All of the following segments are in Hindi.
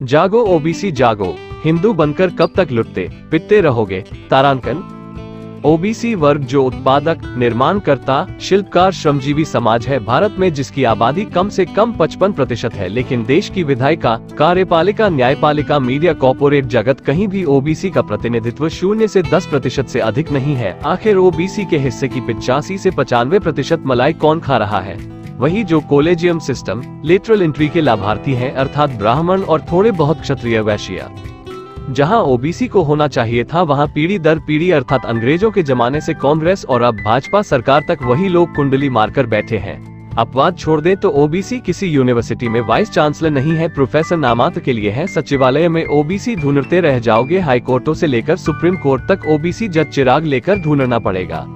जागो ओबीसी जागो, हिंदू बनकर कब तक लुटते पिटते रहोगे। तारांकन। ओबीसी वर्ग जो उत्पादक, निर्माणकर्ता, शिल्पकार, श्रमजीवी समाज है भारत में, जिसकी आबादी कम से कम 55% है, लेकिन देश की विधायिका, कार्यपालिका, न्यायपालिका, मीडिया, कॉर्पोरेट जगत कहीं भी ओबीसी का प्रतिनिधित्व 0 से 10% से अधिक नहीं है। आखिर ओबीसी के हिस्से की 85 से 95% मलाई कौन खा रहा है? वही जो कॉलेजियम सिस्टम, लेटरल एंट्री के लाभार्थी हैं, अर्थात ब्राह्मण और थोड़े बहुत क्षत्रिय वैश्य। जहां ओबीसी को होना चाहिए था, वहां पीढ़ी दर पीढ़ी अर्थात अंग्रेजों के जमाने से कांग्रेस और अब भाजपा सरकार तक वही लोग कुंडली मारकर बैठे हैं। अपवाद छोड़ दें तो ओबीसी किसी यूनिवर्सिटी में वाइस चांसलर नहीं है, प्रोफेसर नामात्र के लिए है। सचिवालय में ओबीसी ढूंढते रह जाओगे, हाईकोर्टों से लेकर सुप्रीम कोर्ट तक ओबीसी जज चिराग लेकर ढूंढना पड़ेगा।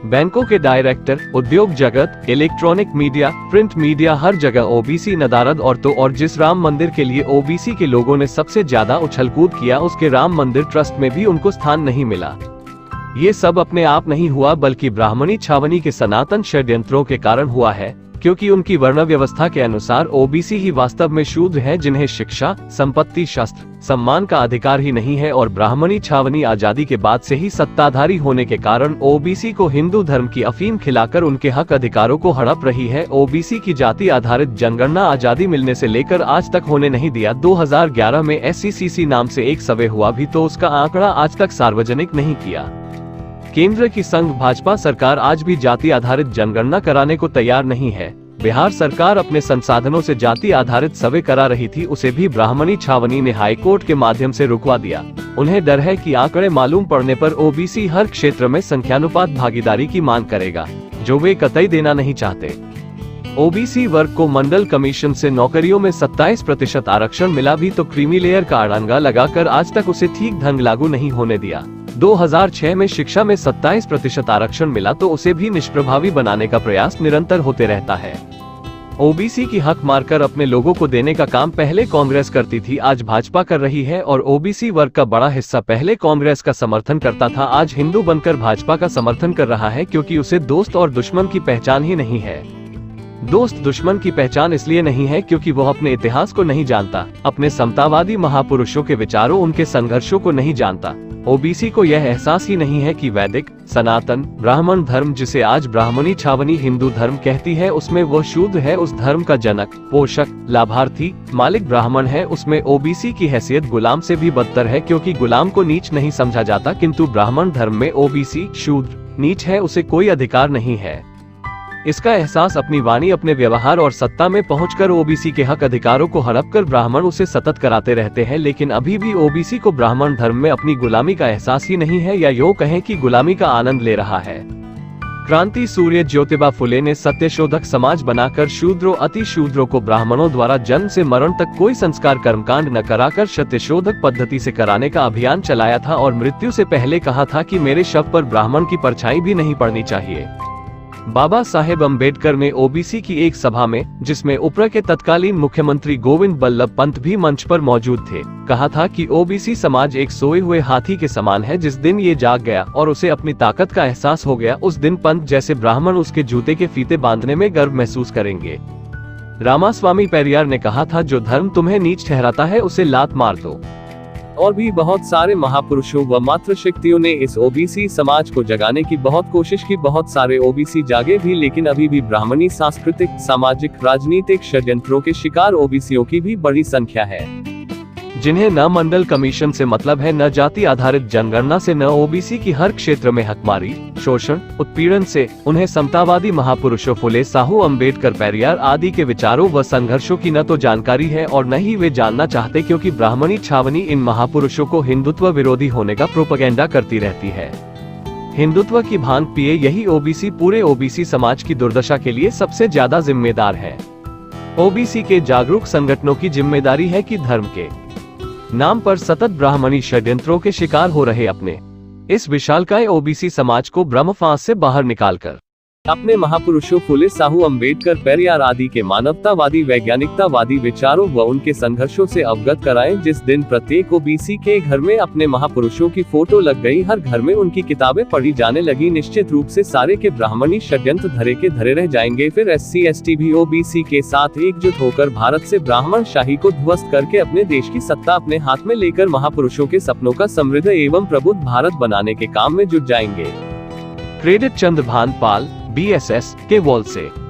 बैंकों के डायरेक्टर, उद्योग जगत, इलेक्ट्रॉनिक मीडिया, प्रिंट मीडिया, हर जगह ओबीसी नदारद। और जिस राम मंदिर के लिए ओबीसी के लोगों ने सबसे ज्यादा उछलकूद किया, उसके राम मंदिर ट्रस्ट में भी उनको स्थान नहीं मिला। ये सब अपने आप नहीं हुआ, बल्कि ब्राह्मणी छावनी के सनातन षड्यंत्रों के कारण हुआ है, क्योंकि उनकी वर्ण व्यवस्था के अनुसार ओबीसी ही वास्तव में शूद्र है, जिन्हें शिक्षा, संपत्ति, शस्त्र, सम्मान का अधिकार ही नहीं है। और ब्राह्मणी छावनी आजादी के बाद से ही सत्ताधारी होने के कारण ओबीसी को हिंदू धर्म की अफीम खिलाकर उनके हक अधिकारों को हड़प रही है। ओबीसी की जाति आधारित जनगणना आजादी मिलने से लेकर आज तक होने नहीं दिया। 2011 में SCCC नाम से एक सर्वे हुआ भी तो उसका आंकड़ा आज तक सार्वजनिक नहीं किया। केंद्र की संघ भाजपा सरकार आज भी जाति आधारित जनगणना कराने को तैयार नहीं है। बिहार सरकार अपने संसाधनों से जाति आधारित सर्वे करा रही थी, उसे भी ब्राह्मणी छावनी ने हाईकोर्ट के माध्यम से रुकवा दिया। उन्हें डर है कि आंकड़े मालूम पड़ने पर ओबीसी हर क्षेत्र में संख्यानुपात भागीदारी की मांग करेगा, जो वे कतई देना नहीं चाहते। ओबीसी वर्ग को मंडल कमीशन से नौकरियों में 27% आरक्षण मिला भी तो क्रीमी लेयर का अड़ंगा लगाकर आज तक उसे ठीक ढंग लागू नहीं होने दिया। 2006 में शिक्षा में 27% आरक्षण मिला तो उसे भी निष्प्रभावी बनाने का प्रयास निरंतर होते रहता है। ओबीसी की हक मारकर अपने लोगों को देने का काम पहले कांग्रेस करती थी, आज भाजपा कर रही है। और ओबीसी वर्ग का बड़ा हिस्सा पहले कांग्रेस का समर्थन करता था, आज हिंदू बनकर भाजपा का समर्थन कर रहा है, क्योंकि उसे दोस्त और दुश्मन की पहचान ही नहीं है। दोस्त दुश्मन की पहचान इसलिए नहीं है क्योंकि वो अपने इतिहास को नहीं जानता, अपने समतावादी महापुरुषों के विचारों, उनके संघर्षों को नहीं जानता। ओबीसी को यह एहसास ही नहीं है कि वैदिक, सनातन, ब्राह्मण धर्म, जिसे आज ब्राह्मणी छावनी हिंदू धर्म कहती है, उसमें वह शूद्र है। उस धर्म का जनक, पोषक, लाभार्थी, मालिक ब्राह्मण है। उसमें ओबीसी की हैसियत गुलाम से भी बदतर है, क्योंकि गुलाम को नीच नहीं समझा जाता, किंतु ब्राह्मण धर्म में ओबीसी शूद्र नीच है, उसे कोई अधिकार नहीं है। इसका एहसास अपनी वाणी, अपने व्यवहार और सत्ता में पहुंचकर ओबीसी के हक अधिकारों को हड़प कर ब्राह्मण उसे सतत कराते रहते हैं। लेकिन अभी भी ओबीसी को ब्राह्मण धर्म में अपनी गुलामी का एहसास ही नहीं है, या यूं कहें कि गुलामी का आनंद ले रहा है। क्रांति सूर्य ज्योतिबा फुले ने सत्यशोधक समाज बनाकर शूद्रों, अति शूद्रों को ब्राह्मणों द्वारा जन्म से मरण तक कोई संस्कार कर्मकांड न कराकर सत्यशोधक पद्धति से कराने का अभियान चलाया था, और मृत्यु से पहले कहा था कि मेरे शव पर ब्राह्मण की परछाई भी नहीं पड़नी चाहिए। बाबा साहेब अम्बेडकर ने ओबीसी की एक सभा में, जिसमें उपरा के तत्कालीन मुख्यमंत्री गोविंद बल्लभ पंत भी मंच पर मौजूद थे, कहा था कि ओबीसी समाज एक सोए हुए हाथी के समान है। जिस दिन ये जाग गया और उसे अपनी ताकत का एहसास हो गया, उस दिन पंत जैसे ब्राह्मण उसके जूते के फीते बांधने में गर्व महसूस करेंगे। रामास्वामी पेरियार ने कहा था, जो धर्म तुम्हें नीच ठहराता है उसे लात मार दो। और भी बहुत सारे महापुरुषों व मातृशक्तियों ने इस ओबीसी समाज को जगाने की बहुत कोशिश की। बहुत सारे ओबीसी जागे भी, लेकिन अभी भी ब्राह्मणी सांस्कृतिक, सामाजिक, राजनीतिक षड्यंत्रों के शिकार ओबीसीओं की भी बड़ी संख्या है, जिन्हें न मंडल कमीशन से मतलब है, न जाति आधारित जनगणना से, न ओबीसी की हर क्षेत्र में हकमारी, शोषण, उत्पीड़न से। उन्हें समतावादी महापुरुषों फुले, साहू, अम्बेडकर, पेरियार आदि के विचारों व संघर्षों की न तो जानकारी है और न ही वे जानना चाहते, क्योंकि ब्राह्मणी छावनी इन महापुरुषों को हिंदुत्व विरोधी होने का प्रोपेगेंडा करती रहती है। हिंदुत्व की भांग पिए यही ओबीसी पूरे ओबीसी समाज की दुर्दशा के लिए सबसे ज्यादा जिम्मेदार है। ओबीसी के जागरूक संगठनों की जिम्मेदारी है कि धर्म के नाम पर सतत ब्राह्मणी षड्यंत्रों के शिकार हो रहे अपने इस विशालकाय ओबीसी समाज को ब्रह्मफांस से बाहर निकालकर अपने महापुरुषों फुले साहू अम्बेडकर पेरियार आदि के मानवतावादी वैज्ञानिकतावादी विचारों व उनके संघर्षों से अवगत कराएं। जिस दिन प्रत्येक ओबीसी के घर में अपने महापुरुषों की फोटो लग गई, हर घर में उनकी किताबें पढ़ी जाने लगी, निश्चित रूप से सारे के ब्राह्मणी षड्यंत्र धरे के धरे रह जाएंगे। फिर SC ST भी ओबीसी के साथ एकजुट होकर भारत से ब्राह्मण शाही को ध्वस्त करके अपने देश की सत्ता अपने हाथ में लेकर महापुरुषों के सपनों का समृद्ध एवं प्रबुद्ध भारत बनाने के काम में जुट जाएंगे। क्रेडिट चंद्रभान पाल, BSS, के वॉल से।